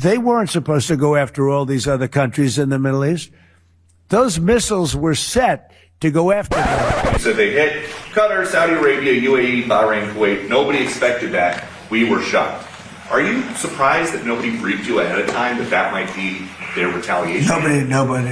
They weren't supposed to go after all these other countries in the Middle East. Those missiles were set to go after them. So they hit Qatar, Saudi Arabia, UAE, Bahrain, Kuwait. Nobody expected that. We were shocked. Are you surprised that nobody briefed you ahead of time that that might be their retaliation? Nobody,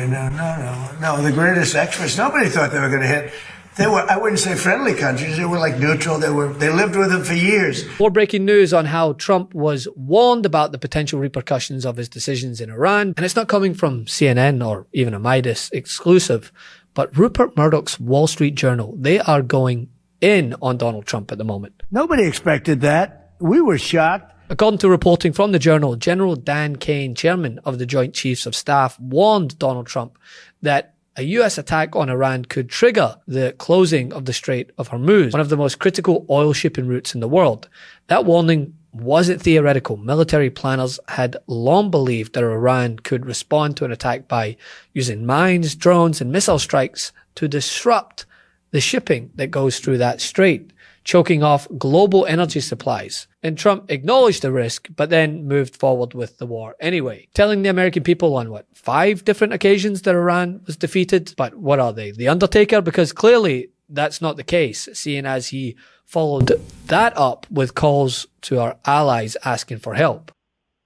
no. The greatest experts, nobody thought they were going to hit. They were, I wouldn't say friendly countries. They were like neutral. They lived with them for years. More breaking news on how Trump was warned about the potential repercussions of his decisions in Iran. And it's not coming from CNN or even a Meidas exclusive, but Rupert Murdoch's Wall Street Journal. They are going in on Donald Trump at the moment. Nobody expected that. We were shocked. According to reporting from the Journal, General Dan Kane, chairman of the Joint Chiefs of Staff, warned Donald Trump that a U.S. attack on Iran could trigger the closing of the Strait of Hormuz, one of the most critical oil shipping routes in the world. That warning wasn't theoretical. Military planners had long believed that Iran could respond to an attack by using mines, drones, and missile strikes to disrupt the shipping that goes through that strait, choking off global energy supplies. And Trump acknowledged the risk, but then moved forward with the war anyway, telling the American people on 5 different occasions that Iran was defeated. But what are they? The Undertaker? Because clearly that's not the case, seeing as he followed that up with calls to our allies asking for help.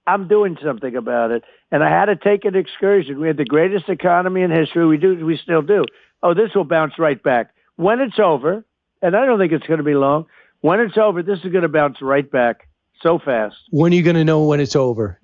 I'm doing something about it. And I had to take an excursion. We had the greatest economy in history. We still do. Oh, this will bounce right back. When it's over, and I don't think it's going to be long, when it's over, this is going to bounce right back so fast. When are you going to know when it's over?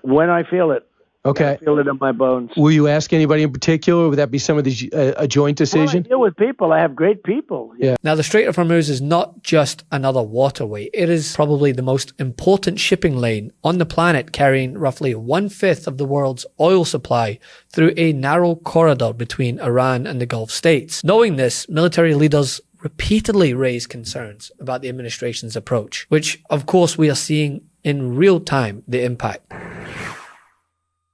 When I feel it. Okay. I feel it in my bones. Will you ask anybody in particular? Would that be some of these a joint decision? Well, I deal with people. I have great people. Yeah. Now, the Strait of Hormuz is not just another waterway. It is probably the most important shipping lane on the planet, carrying roughly 1/5 of the world's oil supply through a narrow corridor between Iran and the Gulf states. Knowing this, military leaders repeatedly raised concerns about the administration's approach, which, of course, we are seeing in real time the impact.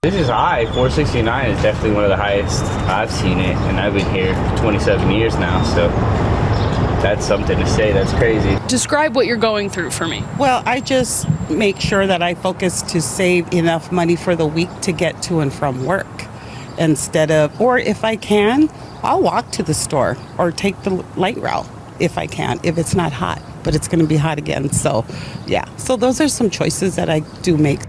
This is high. 469 is definitely one of the highest I've seen it, and I've been here 27 years now, so that's something to say. That's crazy. Describe what you're going through for me. Well, I just make sure that I focus to save enough money for the week to get to and from work instead of, or if I can, I'll walk to the store or take the light route if I can, if it's not hot, but it's going to be hot again. So, yeah. So those are some choices that I do make.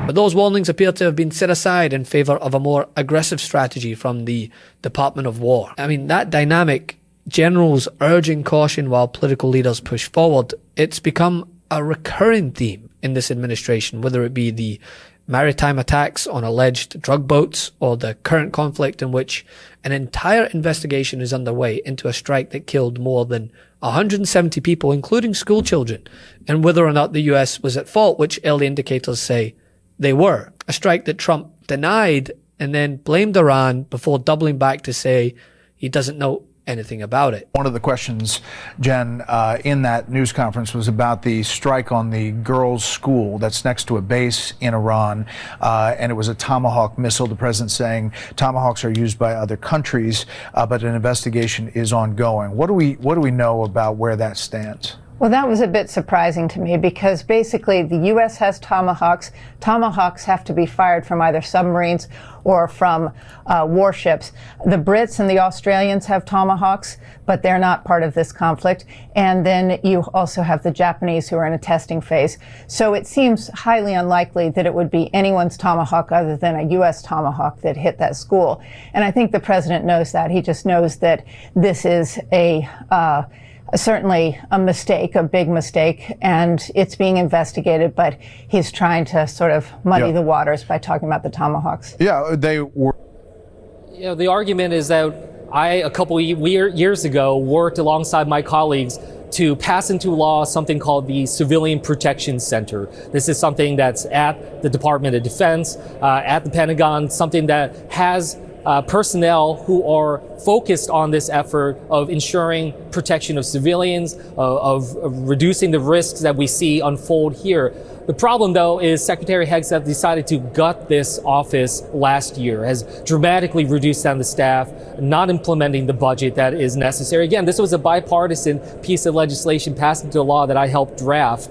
But those warnings appear to have been set aside in favor of a more aggressive strategy from the Department of War. I mean, that dynamic, generals urging caution while political leaders push forward, it's become a recurring theme in this administration, whether it be the maritime attacks on alleged drug boats or the current conflict in which an entire investigation is underway into a strike that killed more than 170 people, including school children, and whether or not the US was at fault, which early indicators say they were. A strike that Trump denied and then blamed Iran before doubling back to say he doesn't know anything about it. One of the questions, Jen, in that news conference was about the strike on the girls' school that's next to a base in Iran, and it was a Tomahawk missile. The president saying Tomahawks are used by other countries, but an investigation is ongoing. What do we know about where that stands? Well, that was a bit surprising to me because basically the U.S. has Tomahawks. Tomahawks have to be fired from either submarines or from warships. The Brits and the Australians have Tomahawks, but they're not part of this conflict. And then you also have the Japanese who are in a testing phase. So it seems highly unlikely that it would be anyone's Tomahawk other than a U.S. Tomahawk that hit that school. And I think the president knows that. He just knows that this is certainly a mistake, a big mistake, and it's being investigated, but he's trying to sort of muddy the waters by talking about the Tomahawks. Yeah, they were. You know, the argument is that I, a couple years ago, worked alongside my colleagues to pass into law something called the Civilian Protection Center. This is something that's at the Department of Defense, at the Pentagon, something that has personnel who are focused on this effort of ensuring protection of civilians, of reducing the risks that we see unfold here. The problem, though, is Secretary Hegseth decided to gut this office last year, has dramatically reduced down the staff, not implementing the budget that is necessary. Again, this was a bipartisan piece of legislation passed into law that I helped draft.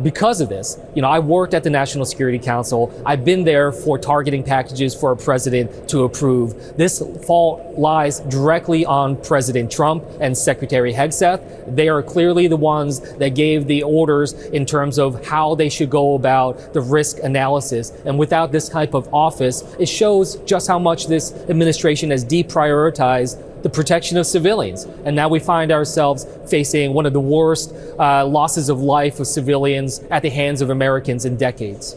Because of this, I worked at the National Security Council. I've been there for targeting packages for a president to approve. This fault lies directly on President Trump and Secretary Hegseth. They are clearly the ones that gave the orders in terms of how they should go about the risk analysis. And without this type of office, it shows just how much this administration has deprioritized the protection of civilians. And now we find ourselves facing one of the worst losses of life of civilians at the hands of Americans in decades.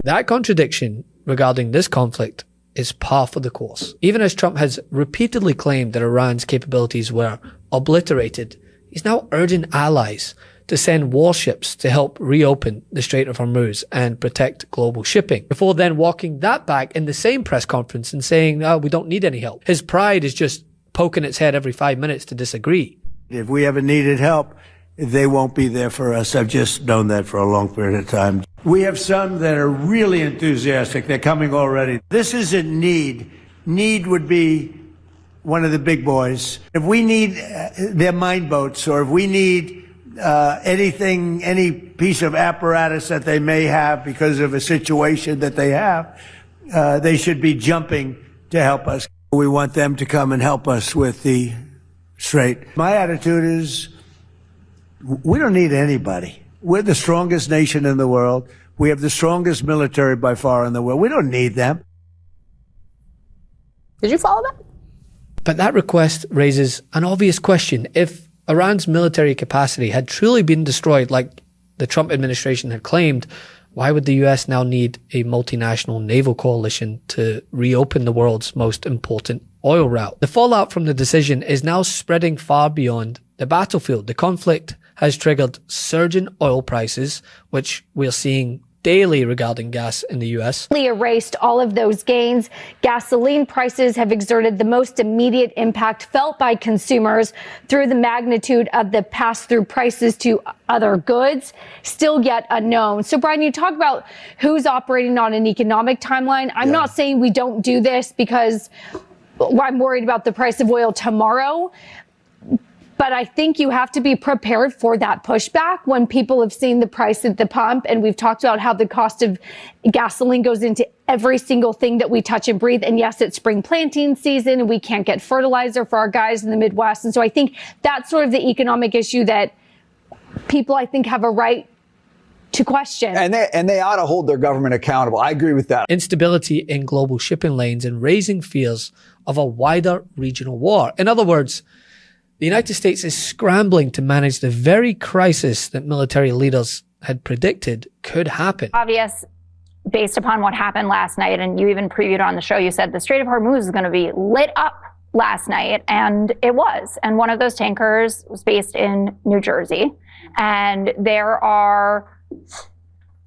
That contradiction regarding this conflict is par for the course. Even as Trump has repeatedly claimed that Iran's capabilities were obliterated, he's now urging allies to send warships to help reopen the Strait of Hormuz and protect global shipping, before then walking that back in the same press conference and saying, no, we don't need any help. His pride is just poking its head every 5 minutes to disagree. If we ever needed help, they won't be there for us. I've just known that for a long period of time. We have some that are really enthusiastic. They're coming already. This isn't need. Need would be one of the big boys. If we need their mine boats, or if we need anything, any piece of apparatus that they may have because of a situation that they have, they should be jumping to help us. We want them to come and help us with the strait. My attitude is, we don't need anybody. We're the strongest nation in the world. We have the strongest military by far in the world. We don't need them. Did you follow that? But that request raises an obvious question. If Iran's military capacity had truly been destroyed like the Trump administration had claimed, why would the US now need a multinational naval coalition to reopen the world's most important oil route? The fallout from the decision is now spreading far beyond the battlefield. The conflict has triggered surging oil prices, which we're seeing daily regarding gas in the U.S. Erased all of those gains. Gasoline prices have exerted the most immediate impact felt by consumers through the magnitude of the pass-through prices to other goods, still yet unknown. So, Brian, you talk about who's operating on an economic timeline. I'm not saying we don't do this because I'm worried about the price of oil tomorrow. But I think you have to be prepared for that pushback when people have seen the price at the pump. And we've talked about how the cost of gasoline goes into every single thing that we touch and breathe. And yes, it's spring planting season and we can't get fertilizer for our guys in the Midwest. And so I think that's sort of the economic issue that people, I think, have a right to question. And they ought to hold their government accountable. I agree with that. Instability in global shipping lanes and raising fears of a wider regional war. In other words, the United States is scrambling to manage the very crisis that military leaders had predicted could happen. Obvious, based upon what happened last night, and you even previewed on the show, you said the Strait of Hormuz is going to be lit up last night, and it was. And one of those tankers was based in New Jersey. And there are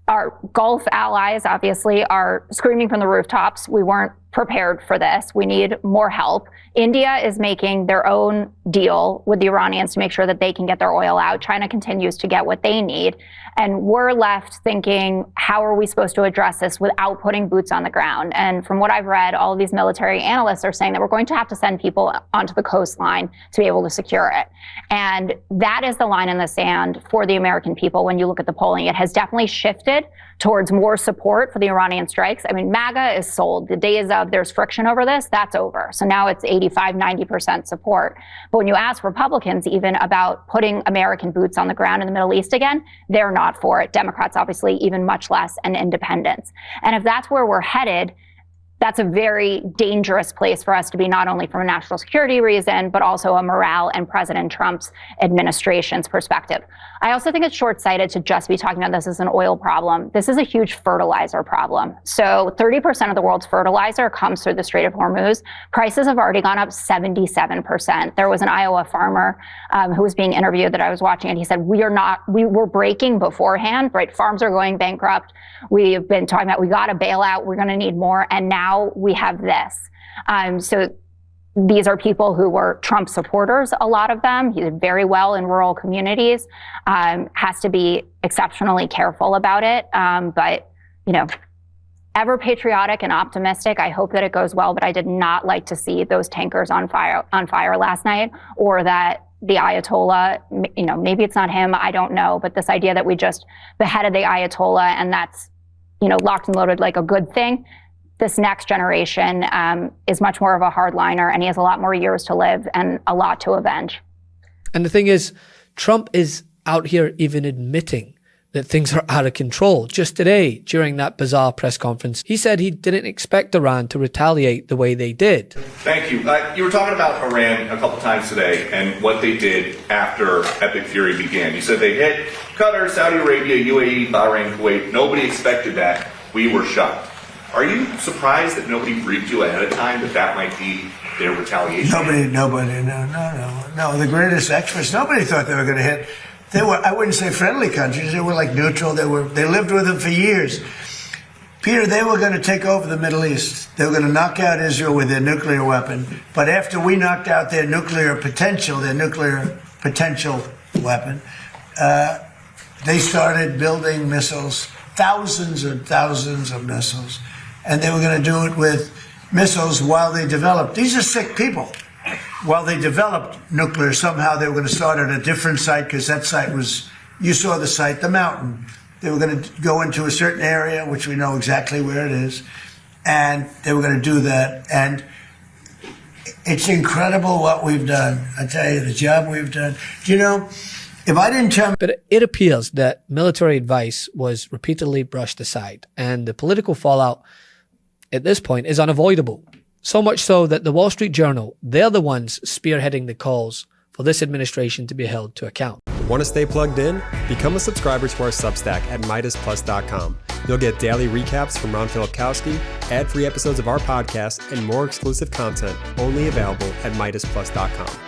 our Gulf allies, obviously, are screaming from the rooftops. We weren't prepared for this. We need more help. India is making their own deal with the Iranians to make sure that they can get their oil out. China continues to get what they need. And we're left thinking, how are we supposed to address this without putting boots on the ground? And from what I've read, all of these military analysts are saying that we're going to have to send people onto the coastline to be able to secure it. And that is the line in the sand for the American people. When you look at the polling, it has definitely shifted towards more support for the Iranian strikes. I mean, MAGA is sold. The days of there's friction over this, that's over. So now it's 85, 90% support. But when you ask Republicans even about putting American boots on the ground in the Middle East again, they're not for it. Democrats, obviously, even much less, and independents. And if that's where we're headed, that's a very dangerous place for us to be, not only from a national security reason, but also a morale and President Trump's administration's perspective. I also think it's short-sighted to just be talking about this as an oil problem. This is a huge fertilizer problem. So 30% of the world's fertilizer comes through the Strait of Hormuz. Prices have already gone up 77%. There was an Iowa farmer who was being interviewed that I was watching, and he said, we were breaking beforehand, right? Farms are going bankrupt. We've been talking about, we got a bailout, we're going to need more, and now we have this. So these are people who were Trump supporters, a lot of them. He did very well in rural communities, has to be exceptionally careful about it. But, you know, ever patriotic and optimistic. I hope that it goes well, but I did not like to see those tankers on fire last night, or that the Ayatollah, you know, maybe it's not him, I don't know, but this idea that we just beheaded the Ayatollah and that's, you know, locked and loaded like a good thing. This next generation is much more of a hardliner, and he has a lot more years to live and a lot to avenge. And the thing is, Trump is out here even admitting that things are out of control. Just today, during that bizarre press conference, he said he didn't expect Iran to retaliate the way they did. Thank you. You were talking about Iran a couple times today and what they did after Epic Fury began. You said they hit Qatar, Saudi Arabia, UAE, Bahrain, Kuwait. Nobody expected that. We were shocked. Are you surprised that nobody briefed you ahead of time that that might be their retaliation? Nobody, no. The greatest experts, nobody thought they were going to hit. They were, I wouldn't say friendly countries, they were like neutral, they lived with them for years. Peter, they were going to take over the Middle East. They were going to knock out Israel with their nuclear weapon. But after we knocked out their nuclear potential weapon, they started building missiles, thousands and thousands of missiles. And they were going to do it with missiles while they developed. These are sick people. While they developed nuclear, somehow they were going to start at a different site, because that site was, you saw the site, the mountain. They were going to go into a certain area, which we know exactly where it is, and they were going to do that. And it's incredible what we've done. I tell you, the job we've done. You know, if I didn't tell... But it appears that military advice was repeatedly brushed aside, and the political fallout at this point is unavoidable. So much so that the Wall Street Journal, they're the ones spearheading the calls for this administration to be held to account. Want to stay plugged in? Become a subscriber to our Substack at MeidasPlus.com. You'll get daily recaps from Ron Filipkowski, ad-free episodes of our podcast, and more exclusive content only available at MeidasPlus.com.